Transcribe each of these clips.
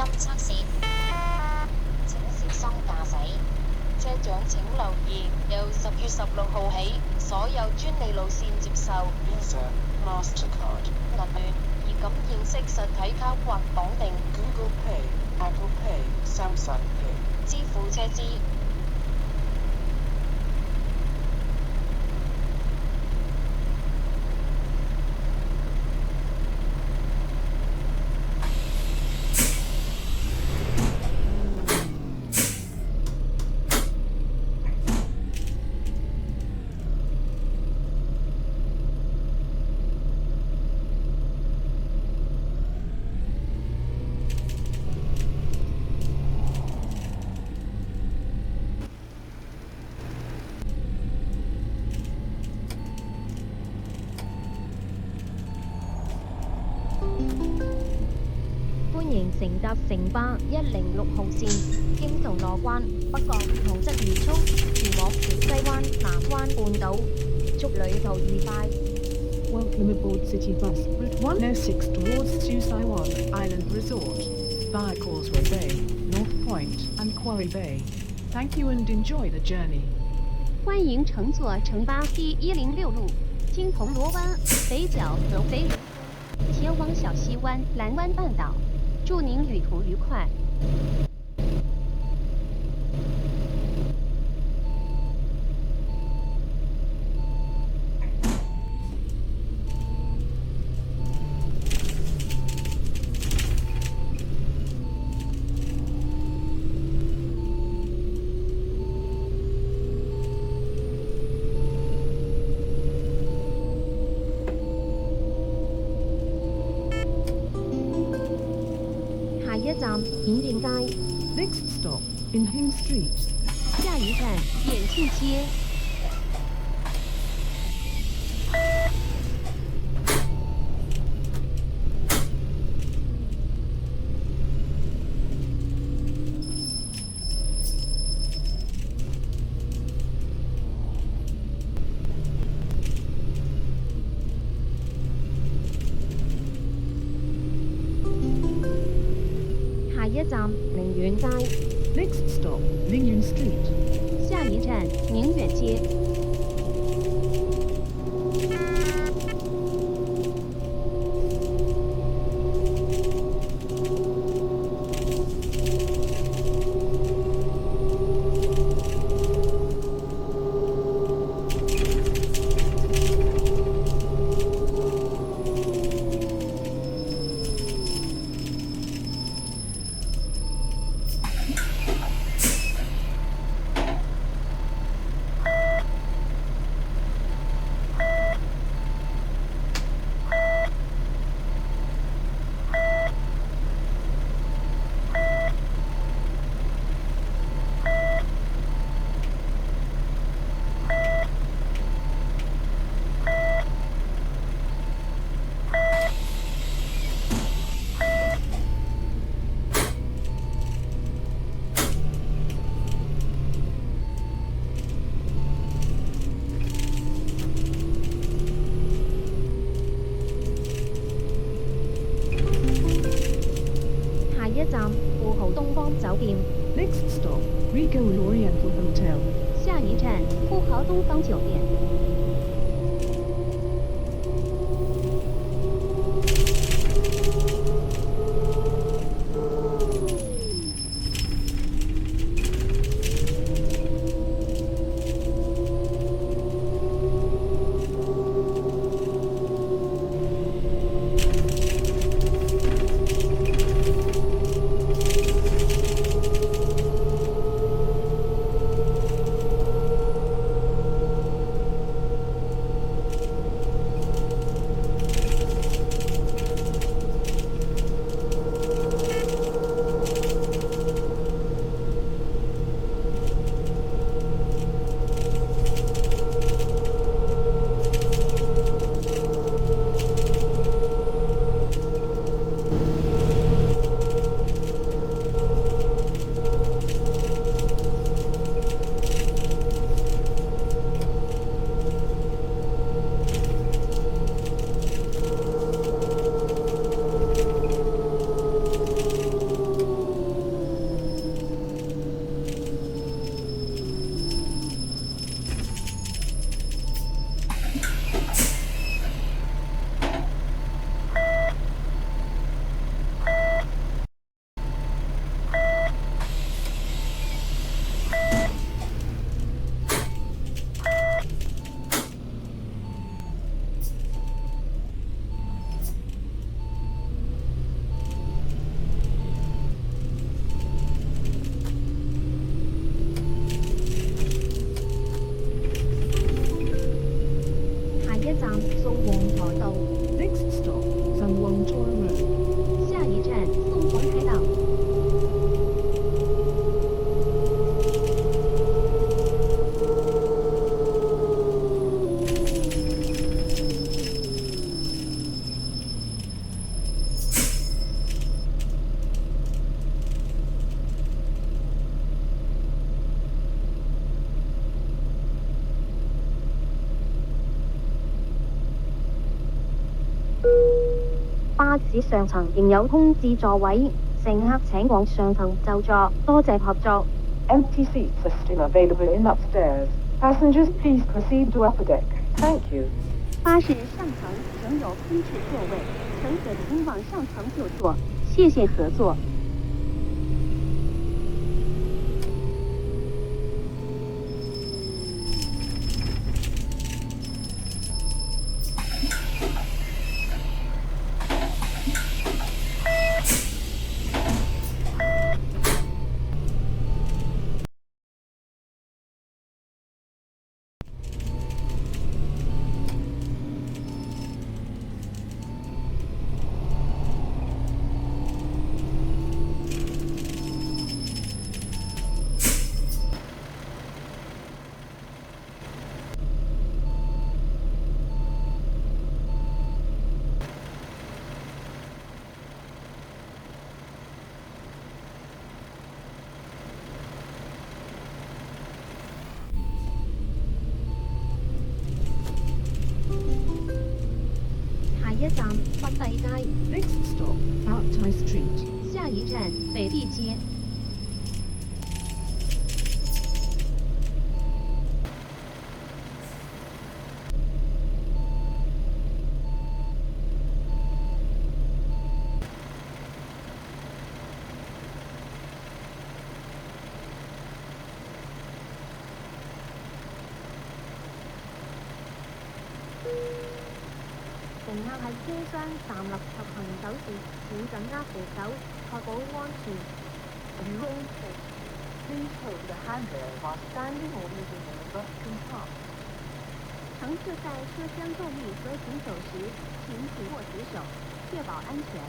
音測試。請小心駕駛。車長請留意，由10月16號起，所有專利路線接受 Visa、Mastercard、銀聯、以感應式實體卡或綁定 Google Pay、Apple Pay、Samsung Pay 支付車資。歡迎乘搭城巴106號線，經銅鑼灣、北角同鰂魚涌前往西灣、南灣半島，祝旅途愉快。Welcome aboard City Bus Route 106 towards Susaiwan Island Resort, via Causeway Bay, North Point and Quarry Bay. Thank you and enjoy the journey. 欢迎乘坐城巴第106路，经铜锣湾、北角和北里前往小西湾、蓝湾半岛。祝您旅途愉快。下一站演電街。 Next stop, Inhing Street. 下一站延庆街。下一站寧遠街。 Next stop, Lingyun Street. 下一站宁远街。下一站富豪東方酒店。 Next stop, Rico Oriental Hotel. 下一站富豪东方酒店。站宋皇台道， Next stop, Sun Wong Tor Road. 下一站宋皇台道。巴士上層仍有空置座位，乘客請往上層就座，多謝合作。 Empty seats are still available in upstairs. Passengers, please proceed to upper deck. Thank you. 巴士上层仍有空置座位，乘客请往上层就座，谢谢合作。下一站北帝街， Next stop, Baptist Street. 下一站北帝街。乘客喺車廂站立及行走時，請緊握扶手，確保安全。 Please hold the handrail while standing or moving in the Buckingham Park. 乘客在车厢站立和行走时，请紧握扶手，确保安全。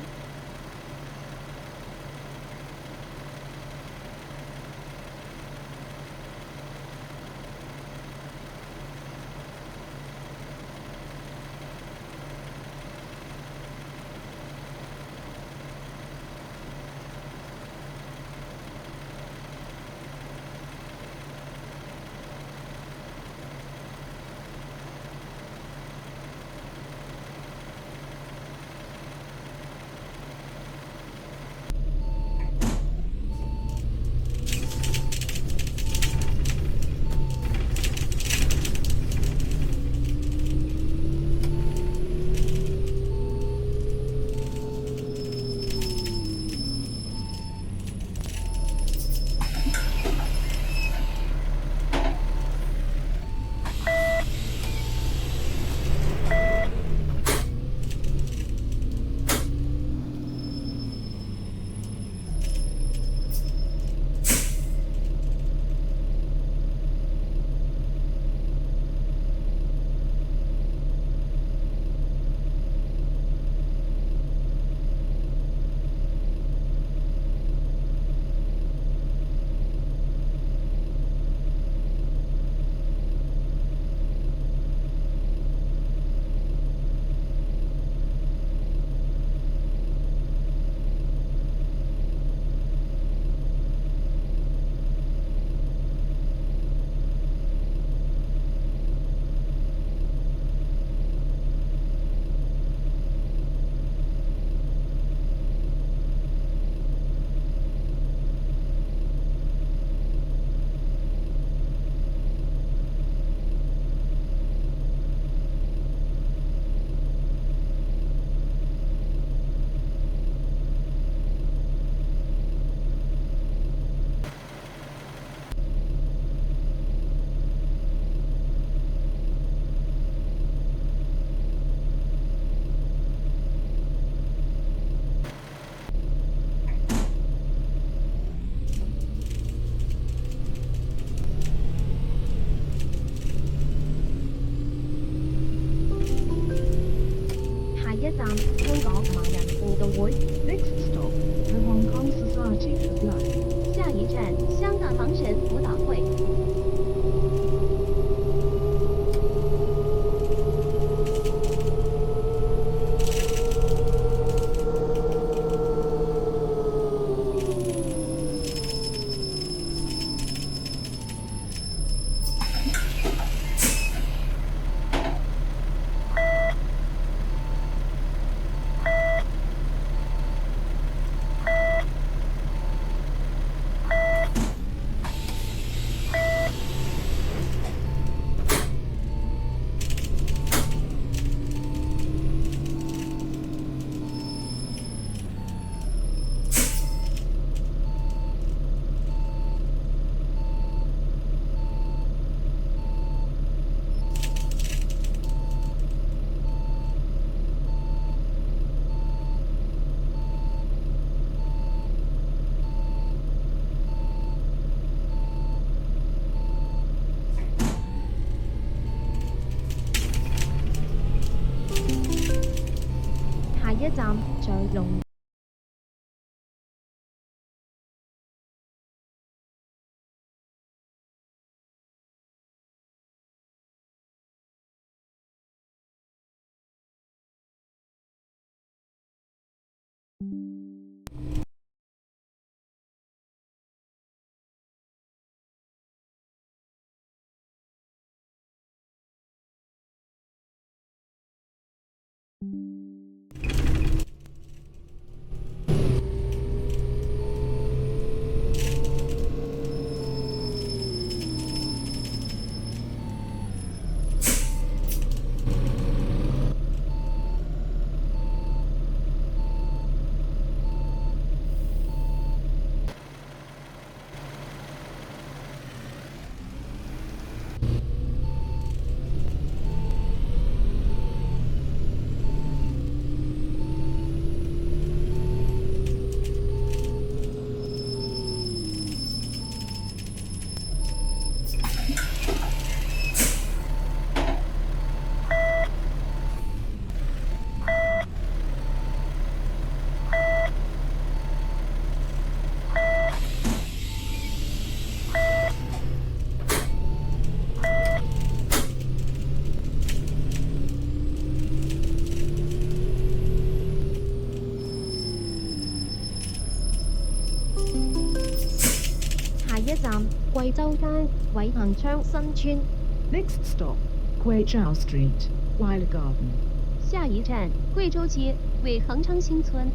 一站在龍。下一站貴州街偉恒昌新村。Next stop, Guizhou Street, Weiler Garden. 下一站贵州街伟恒昌新村。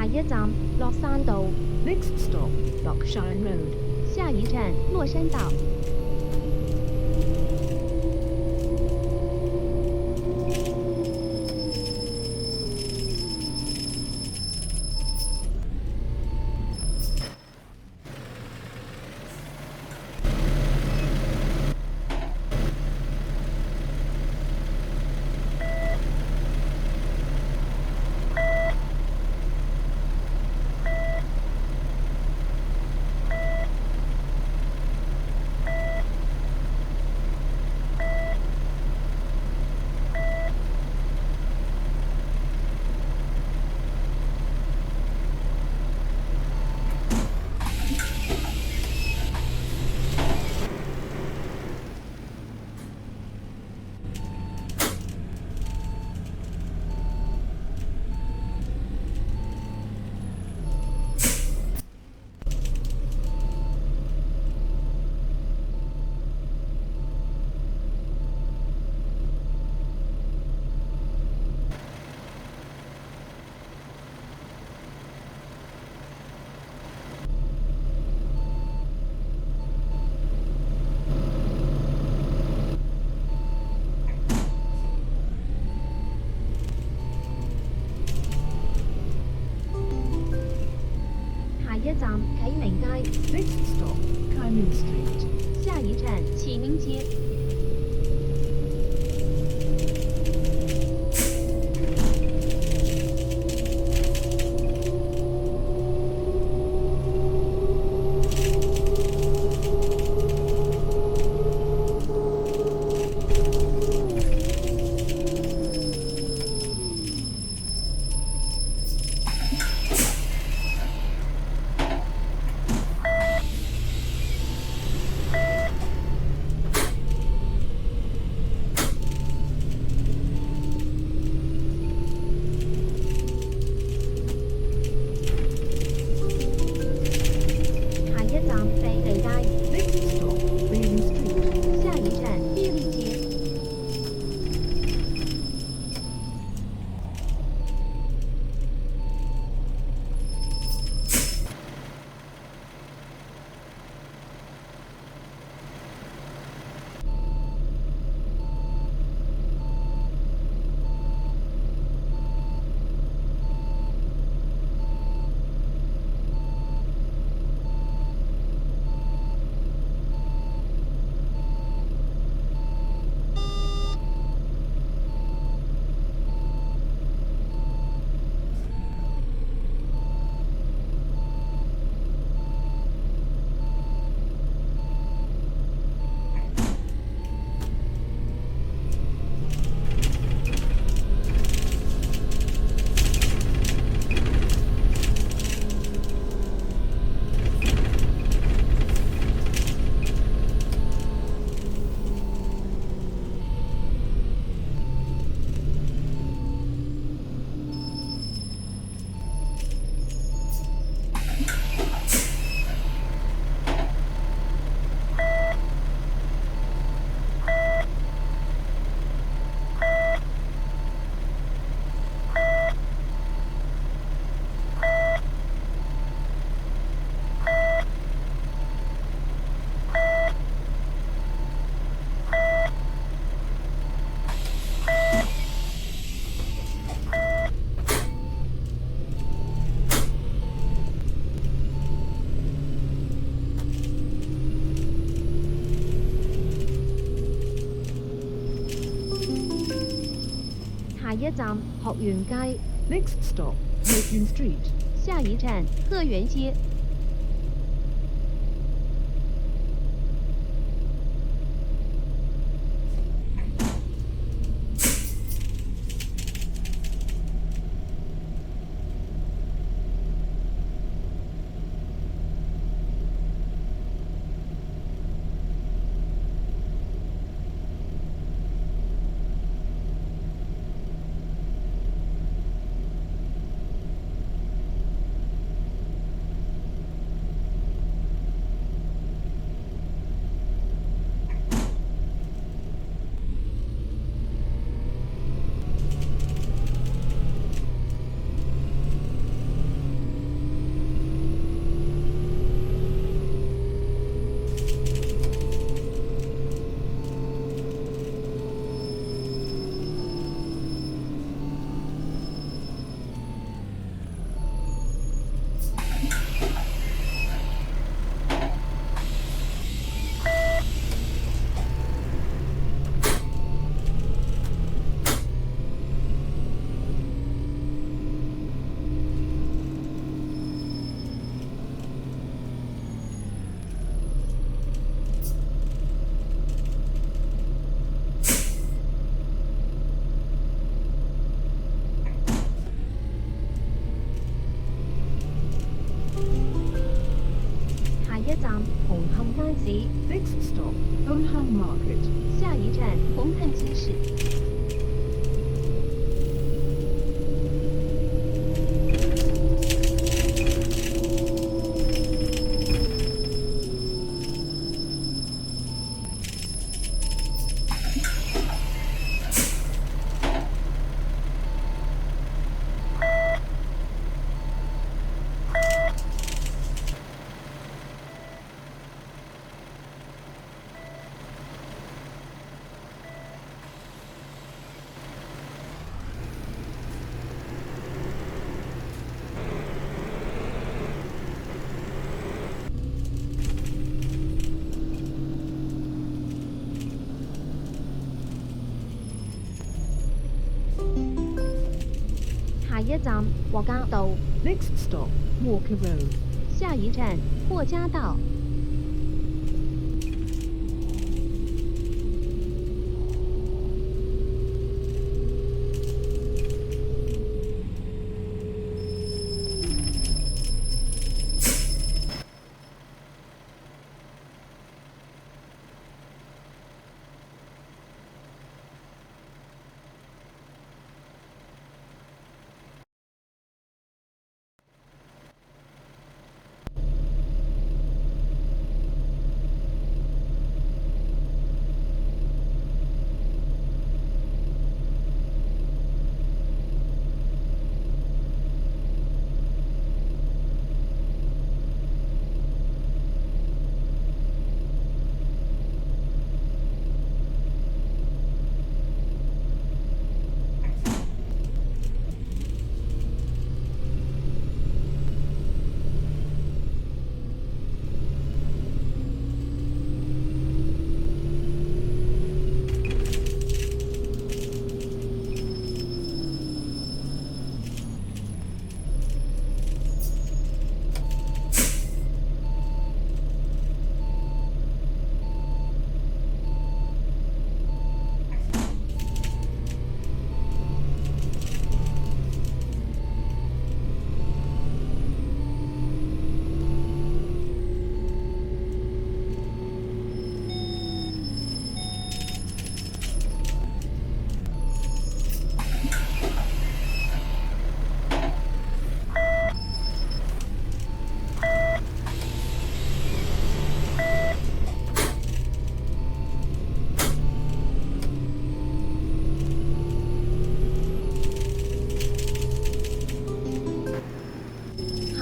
下一站樂山道。Next stop, Lockshine Road. 下一站洛山道。站啟明街， Next stop, Kaimin Street. 下一站启明街。下一站地利街， Next stop, Bailey Street. 下一站碧丽街。下一站學園街， Next stop, Hoyun Street. 下一站鹤园街。下一站紅磡街市， Next stop, Bonham Market. 下一站红磡集市。一站獲嘉道。Next stop, Walker Road. 下一站霍家道。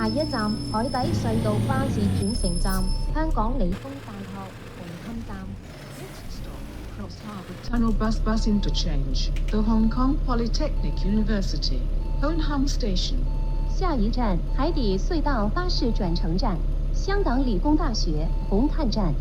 下一站海底隧道巴士轉乘站，香港理工大學紅磡站。Next stop, Cross Harbour Tunnel Bus Interchange, the Hong Kong Polytechnic University, Honham Station. 下一站海底隧道巴士转乘站，香港理工大學紅磡站。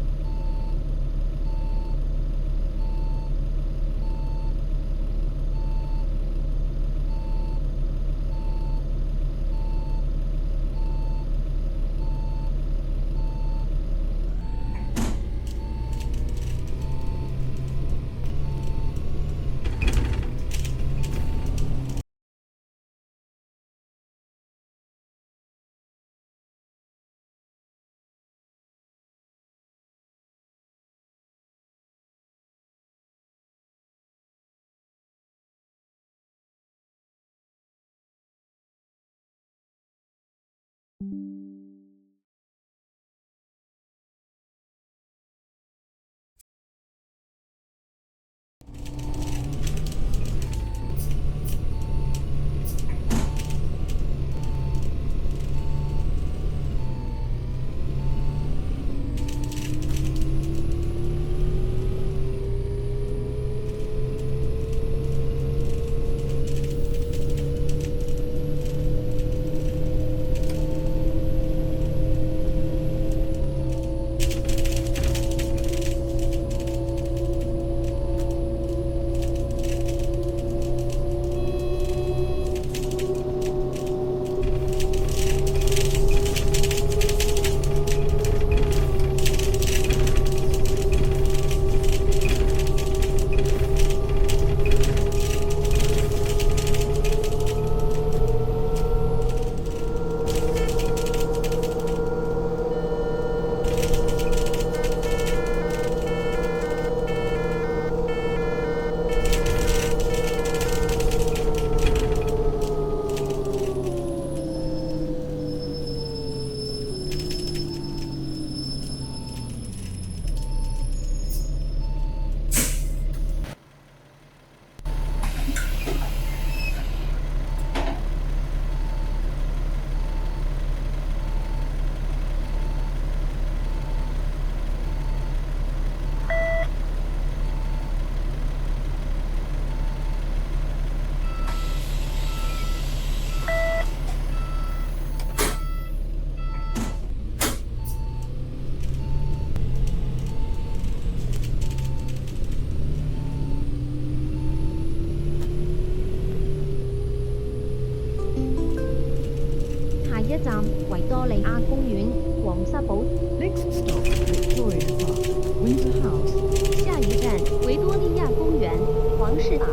一站維多利亞公園、皇室堡。Next stop, Victoria Park, Windsor House. 下一站维多利亚公园、皇室堡。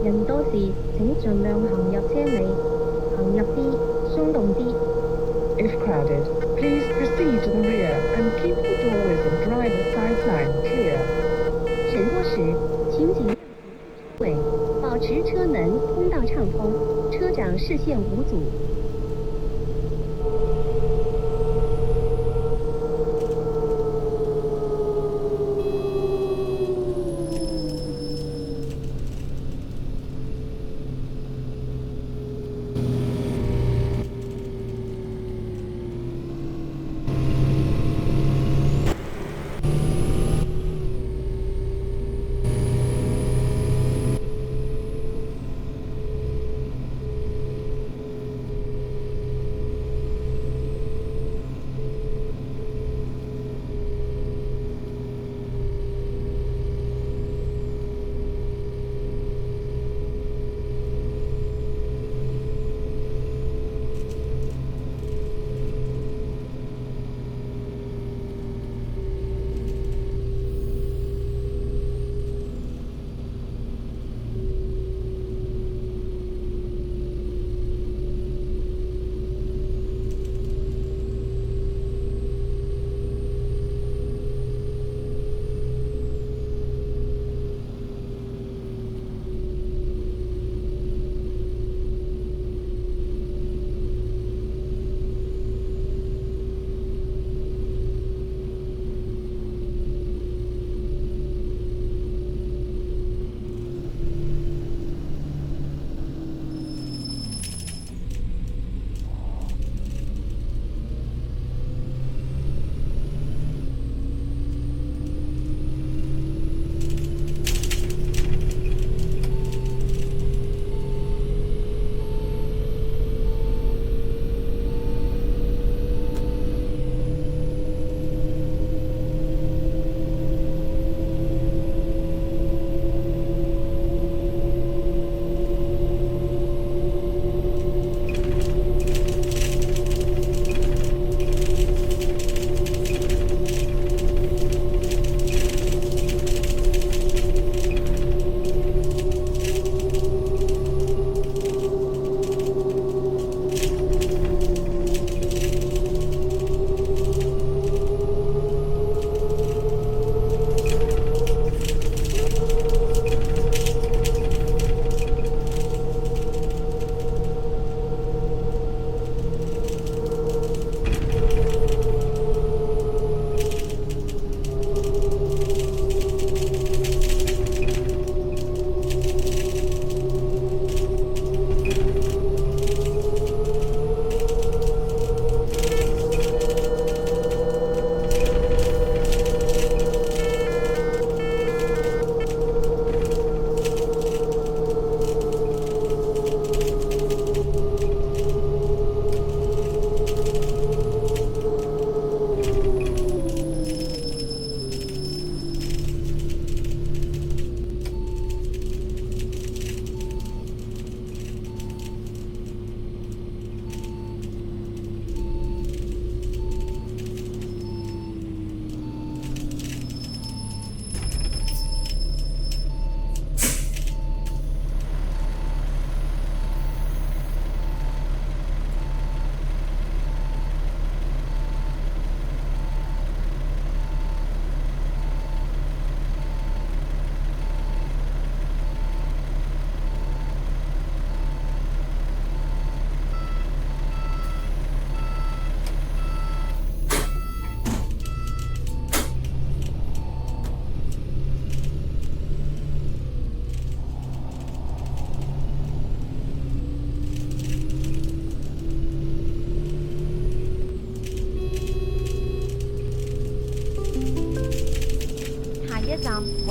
人多時請盡量行入車尾，行入啲，鬆動啲。If crowded, please proceed to the rear and keep the doorways and driver side line clear. 人多时，请尽量位，保持车门通道畅通，车长视线无阻。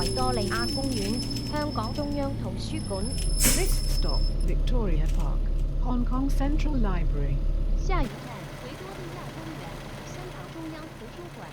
維多利亞公園、香港中央圖書館。Next stop, Victoria Park, Hong Kong Central Library. 下一站维多利亚公园，香港中央图书馆。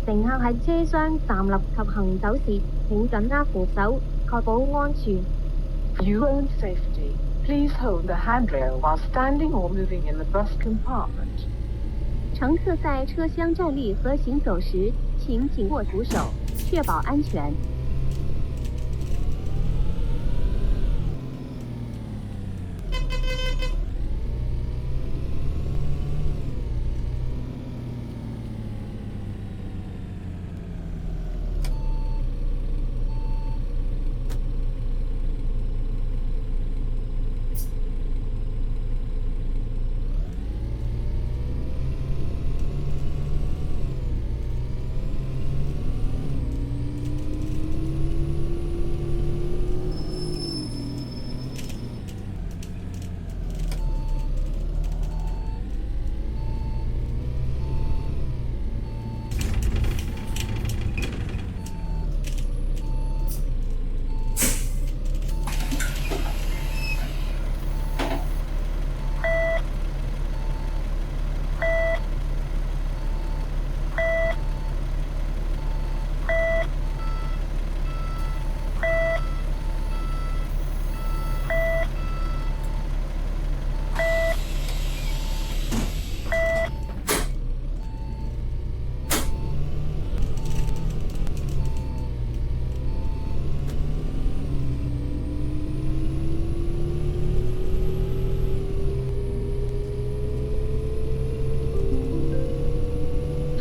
乘客喺車廂站立及行走時，請緊握扶手，確保安全。 For your own safety, please hold the handrail while standing or moving in the bus compartment. 乘客在车厢站立和行走时，请紧握扶手，确保安全。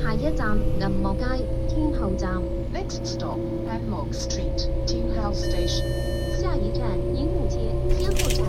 下一站銀幕街天后站。 Next stop, Hanmok Street, Tin House Station. 下一站银幕街天后站。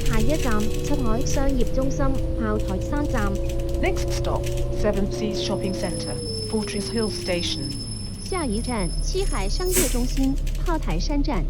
下一站七海商業中心炮台山站。 Next stop, Seven Seas Shopping Centre, Fortress Hill Station. 下一站七海商业中心炮台山站。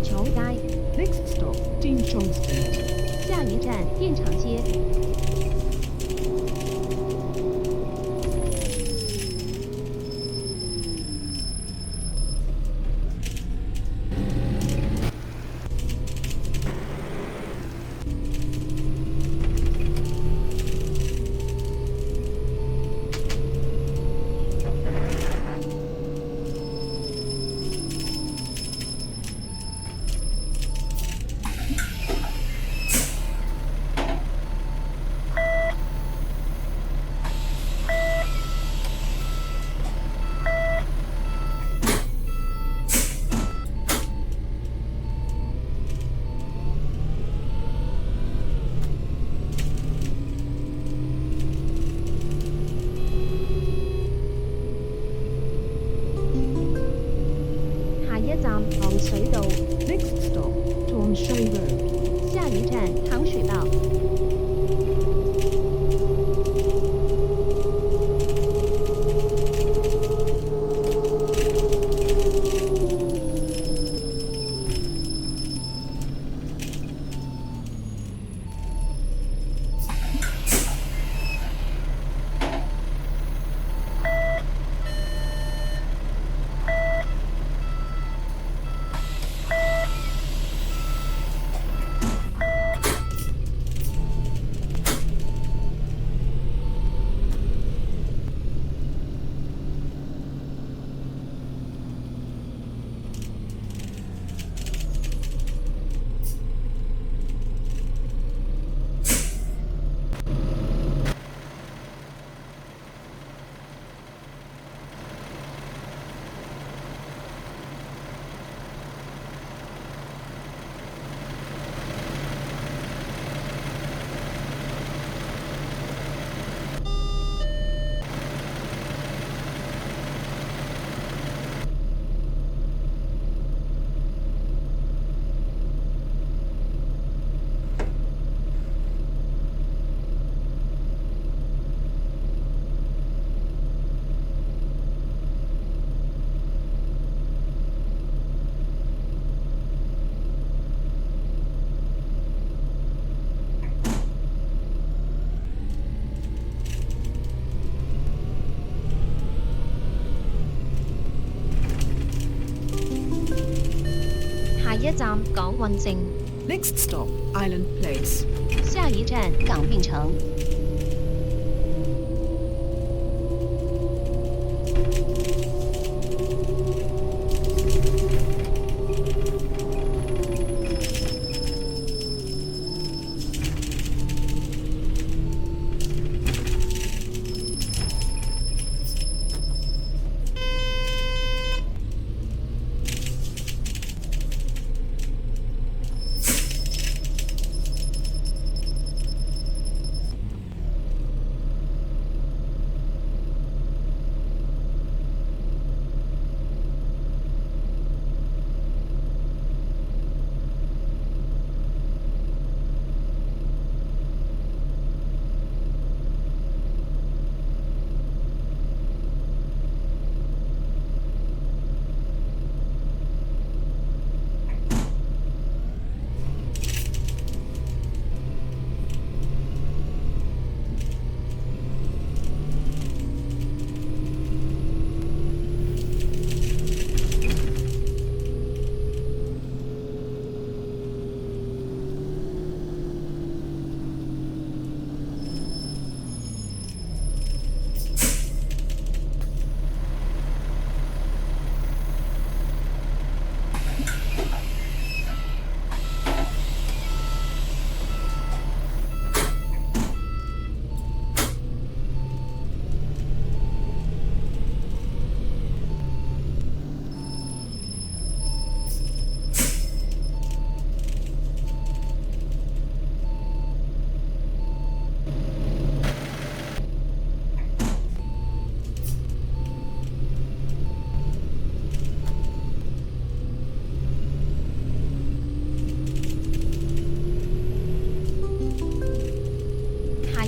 廠街。Next stop, Dean Chong Street. 下一站电厂街。下一站糖水道。Next stop, Torn Shui Road. 下一站糖水道。下一站港運城。Next stop, Island Place. 下一站港运城。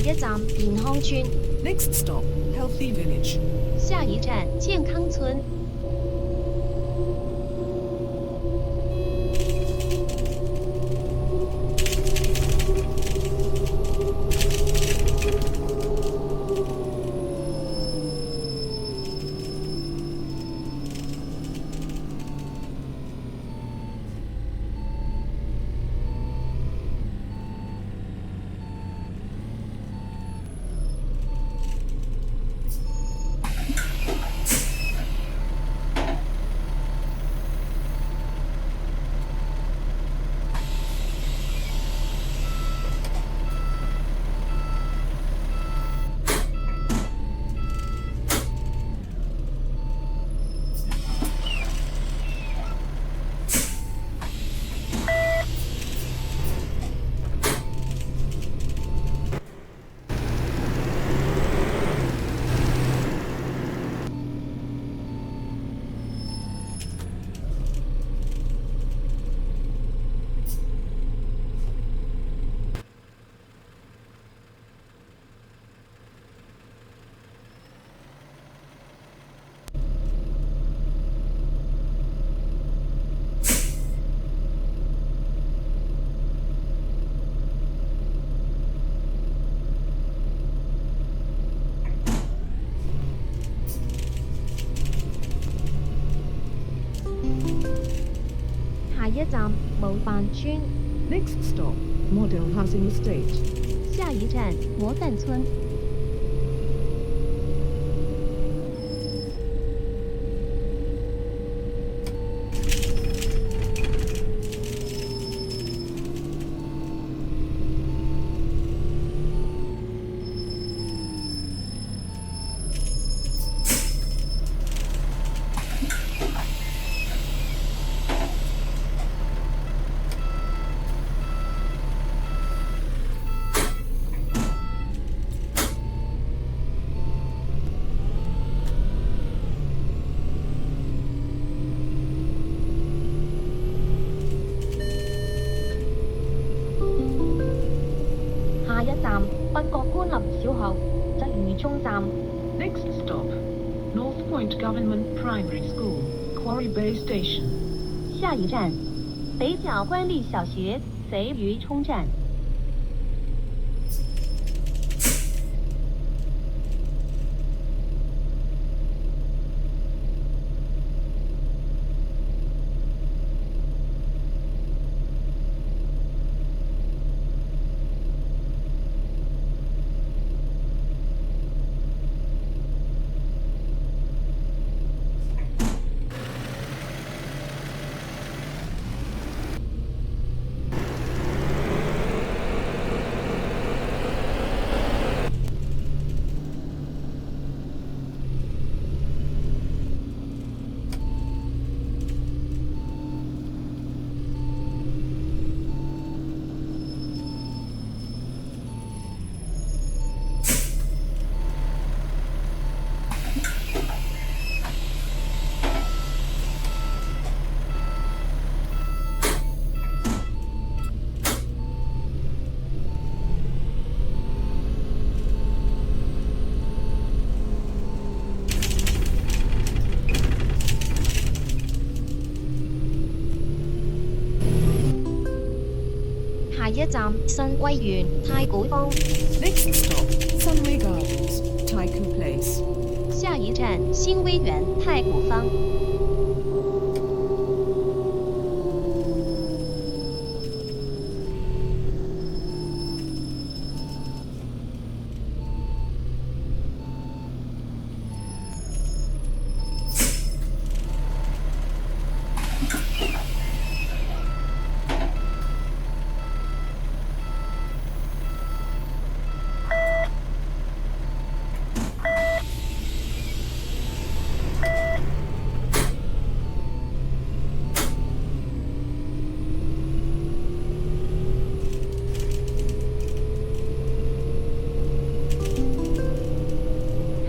一站健康村。Next stop, Healthy Village. 下一站健康村。一站模範村。Next stop, Model Housing Estate. 下一站模范村。下一站北角官立小學鰂魚涌站。Next stop, North Point Government Primary School, Quarry Bay Station. 下一站北角官立小学贼鱼冲站。下一站新威園太古坊。Next stop, Sunway Gardens, Taikoo Place. 下一站新威园太古坊。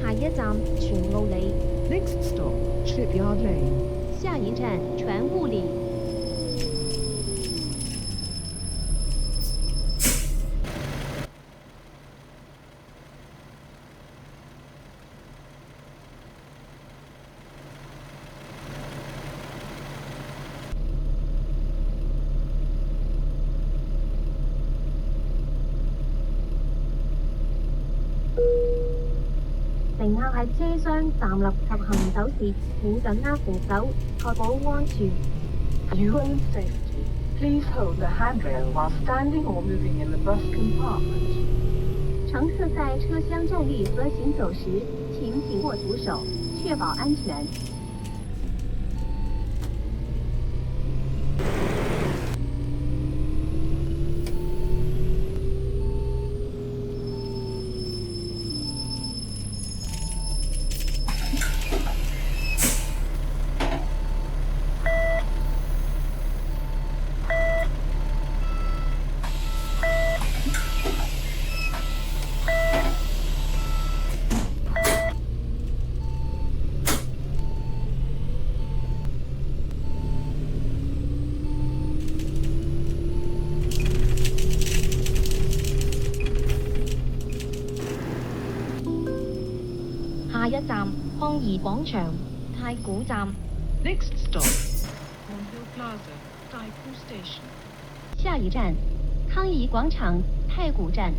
下一站全澳里。Next stop, Shipyard Lane. 下一站船务里。乘客喺車廂站立及行走時，請緊握扶手，確保安全。 You own safety. Please hold the handrail while standing or moving in the bus compartment. 乘客在车厢站立和行走时，请紧握扶手，确保安全。下一站康怡廣場太古站。 Next stop, Cornhill Plaza, Taikoo Station. 下一站康怡广场太古站。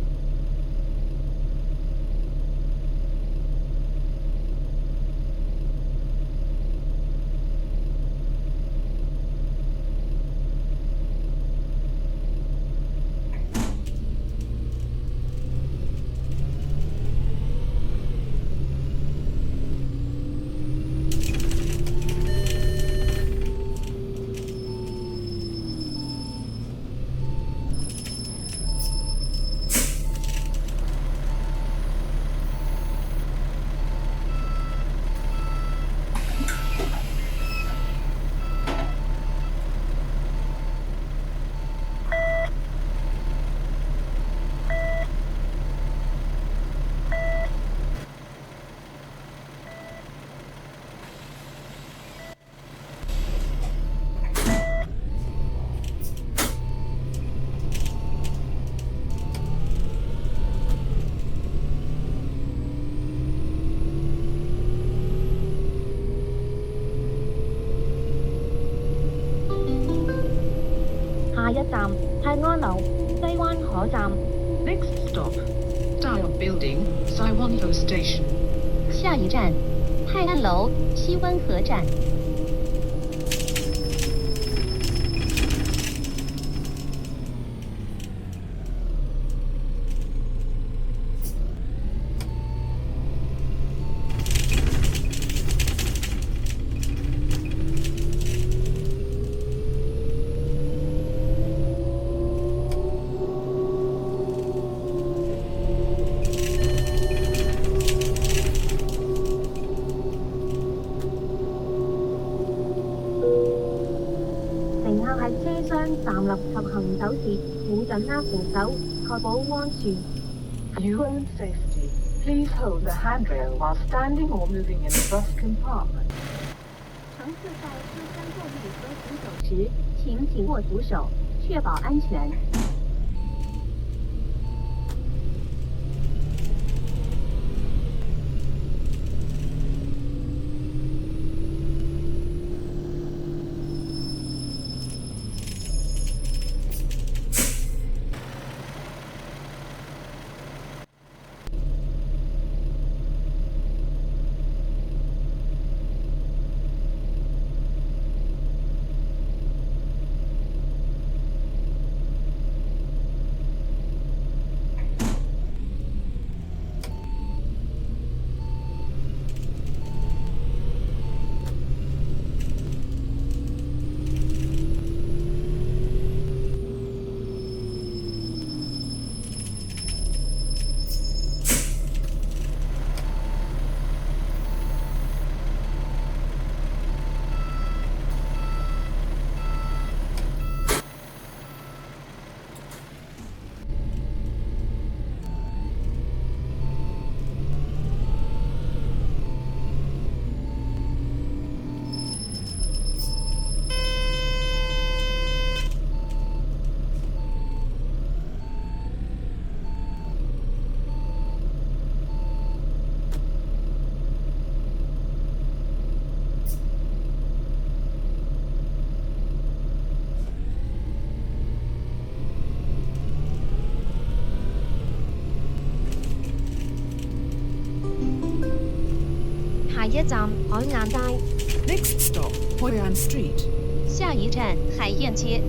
站泰安樓西灣河站。Next stop, Dial Building, Saiwonho Station. 下一站，泰安楼西湾河站。乘客喺車廂站立及行走時，請緊握扶手，確保安全。You own safety. Please hold the handrail while standing or moving in the bus compartment. 乘客在车厢坐立和行走时，请紧握扶手，确保安全。下一站海晏街。Next stop, Hoi An Street. 下一站，海晏街。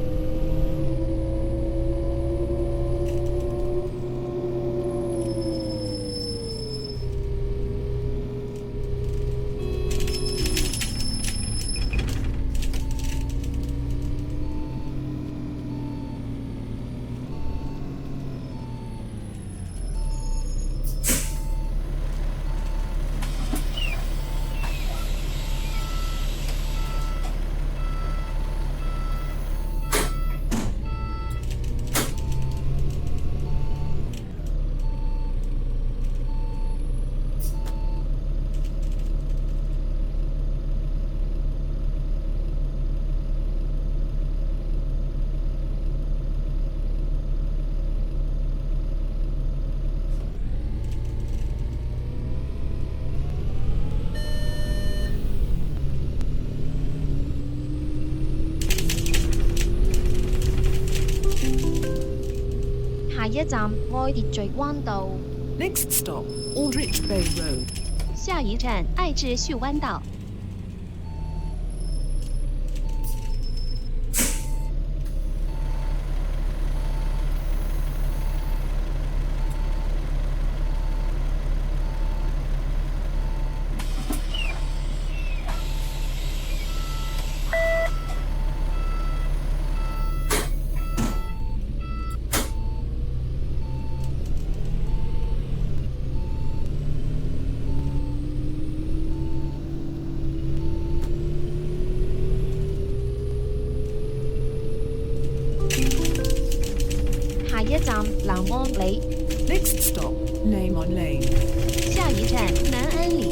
下一站愛秩序灣道。Next stop, Aldrich Bay Road. 下一站，愛秩序灣道。下一站南安里。Next stop, Namon Lane. 下一站，南安里。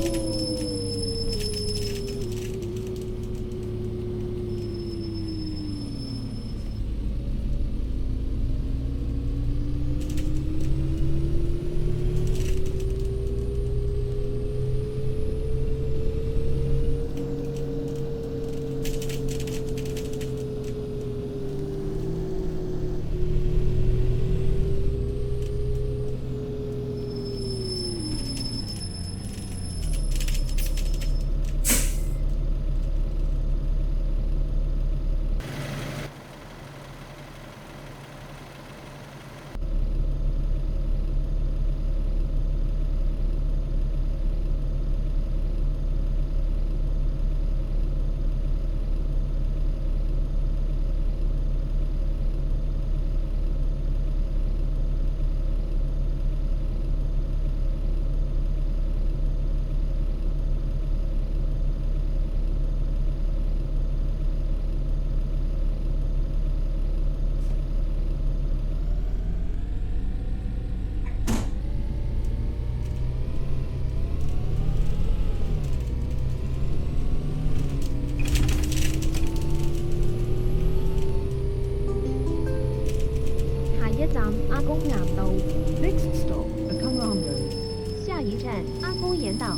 阿公岩道。 Next stop, Akarambo. 下一站阿公岩道。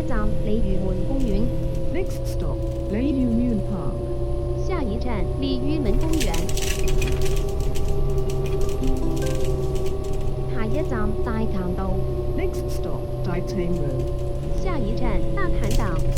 站鯉魚門公園。 Next stop, Lady Moon Park. 下一站鯉魚門公園。下一站大潭道。 Next stop, Ditain Road. 下一站大潭島。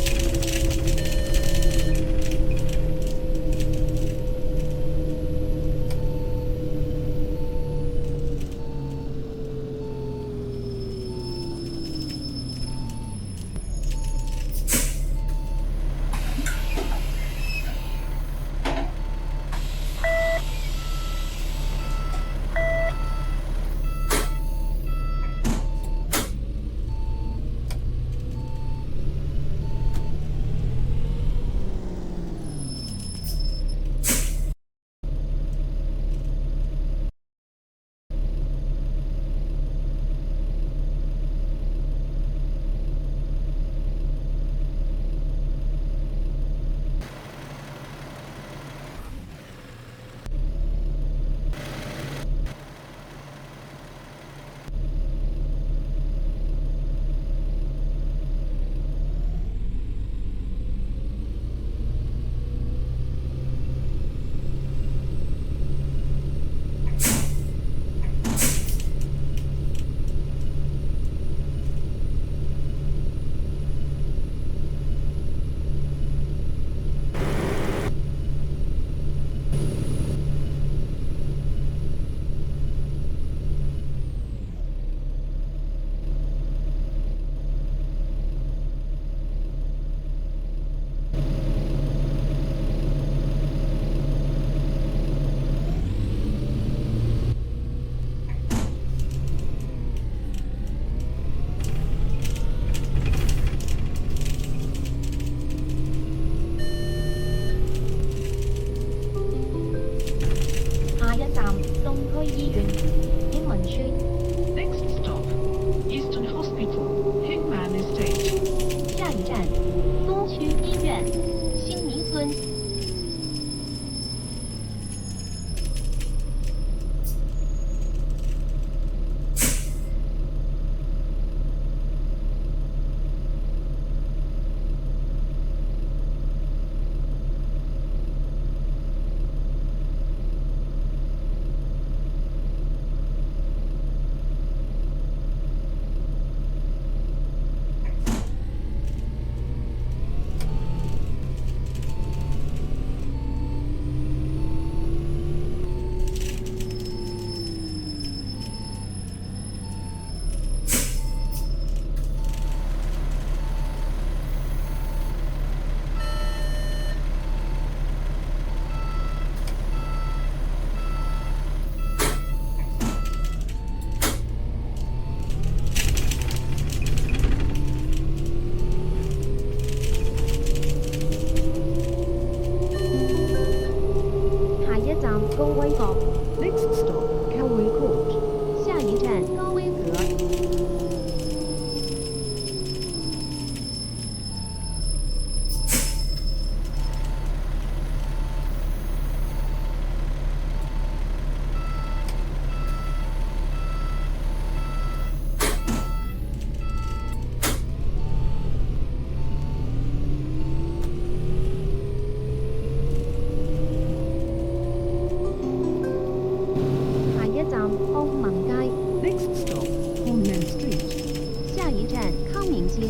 站康明街。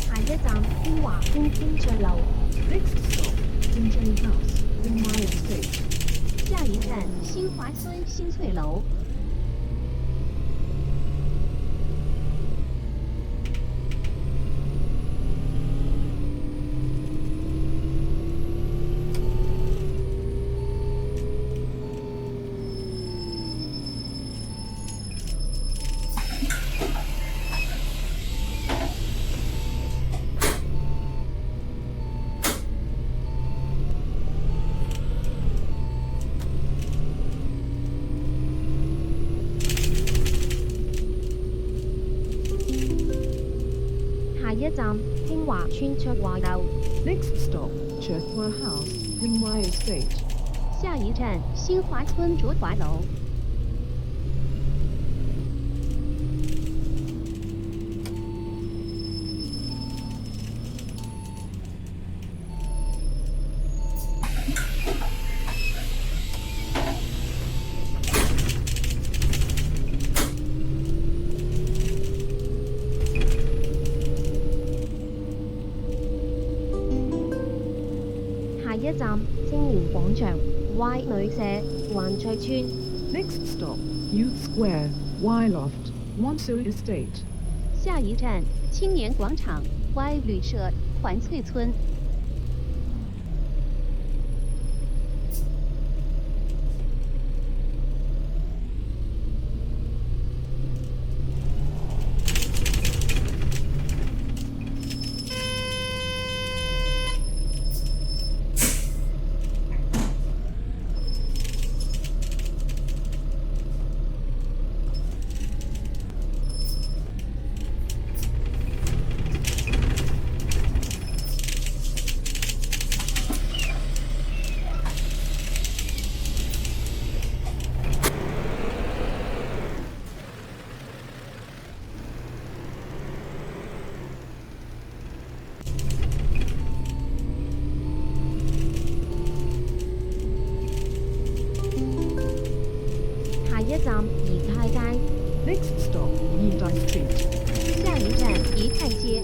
下一站興華村天爵樓。 Next stop, Tinjay House, Lingwai Estate. 下一站新华村新翠楼。下一站興華村卓華樓。 Next stop, Churchwell House, Lingwai Estate. 下一站新华村卓华楼。下一站青年廣場 Y 旅社環翠村。 Next stop, Youth Square, Wyloft, Wansu Estate. 下一站青年广场 Y 旅社环翠村。下一站怡泰街。 Next stop, Yidai Street. 下一站怡泰街。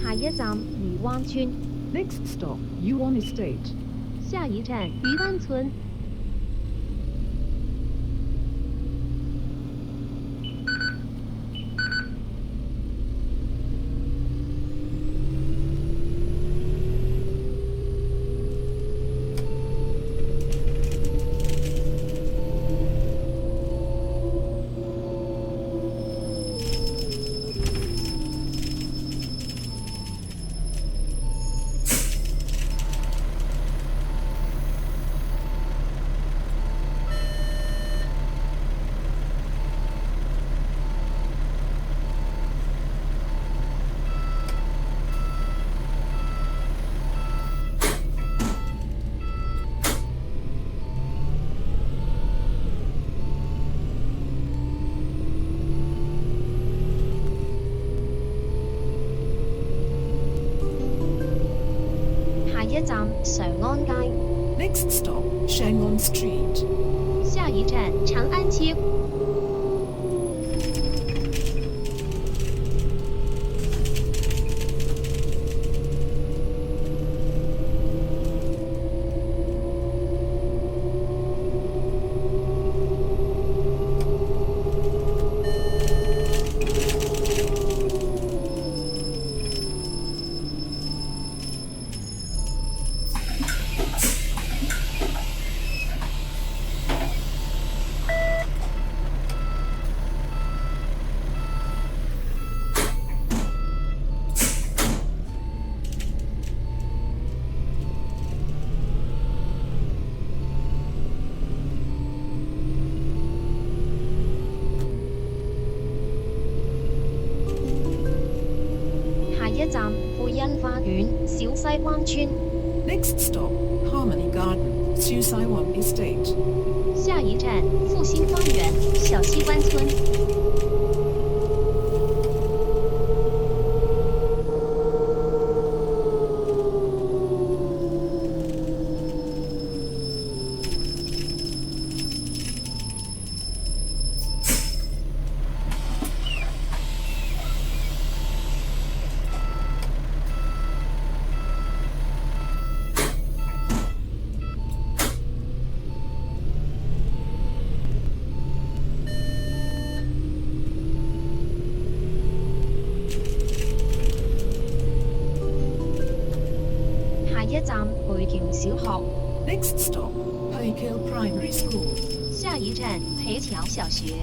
下一站漁灣村。 Next stop, Yuan Estate. 下一站渔湾村。一站常安街， Next stop, Shengon Street. 下一站长安街。下一站貝恩花園小西灣村， Next stop, Harmony Garden, Susaiwan Estate. 下一站复兴花园小西湾村。下一站培橋小學， Next stop, Paykill Primary School. 下一站培桥小学。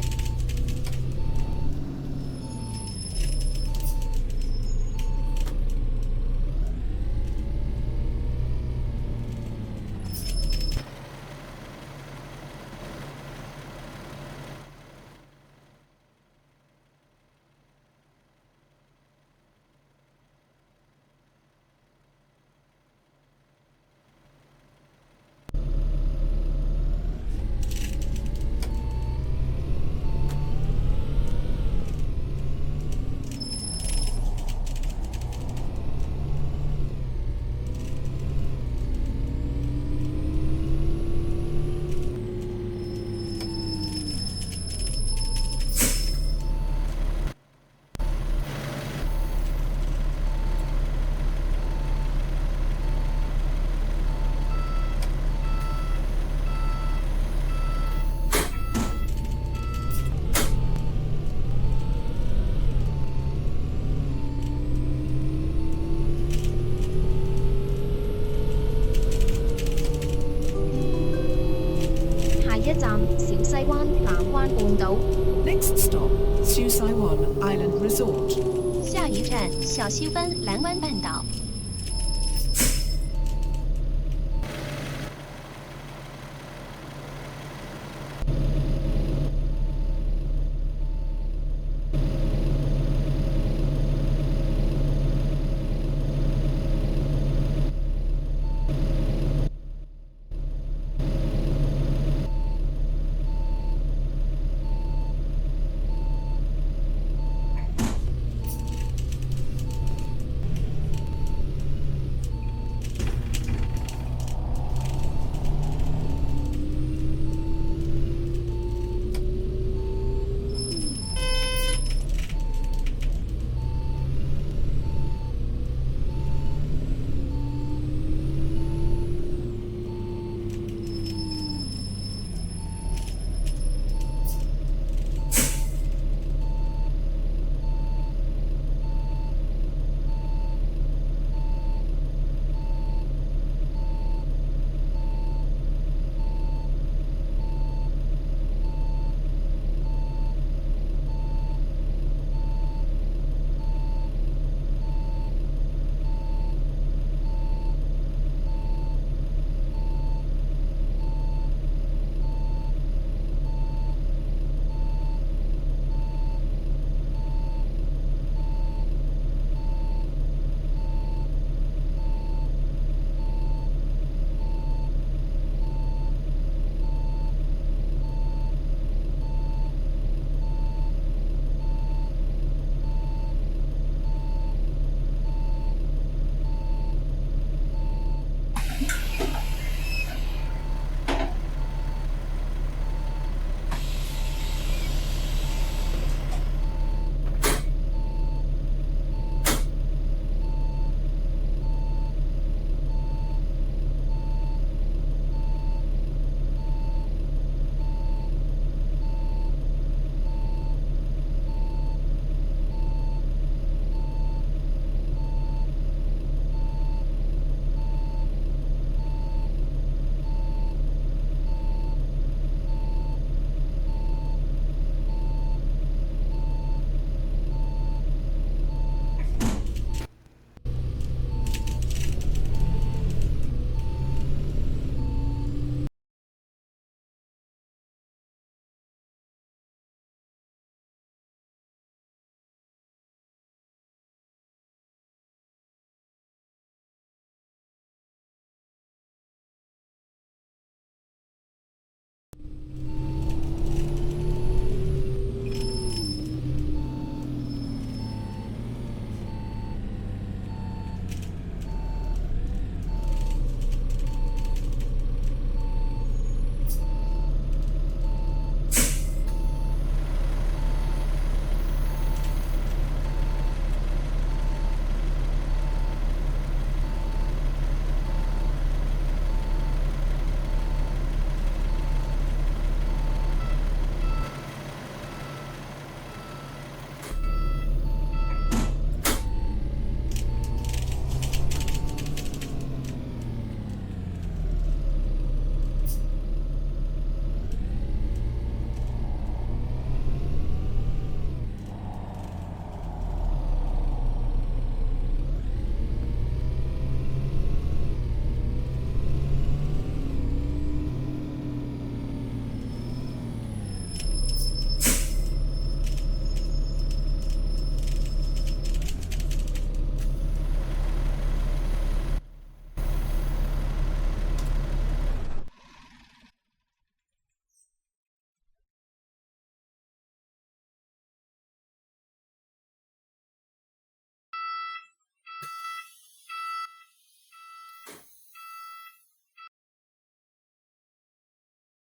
下一站小西灣南灣半島， Next stop, Susaiwan Island Resort. 下一站小西湾蓝湾半岛。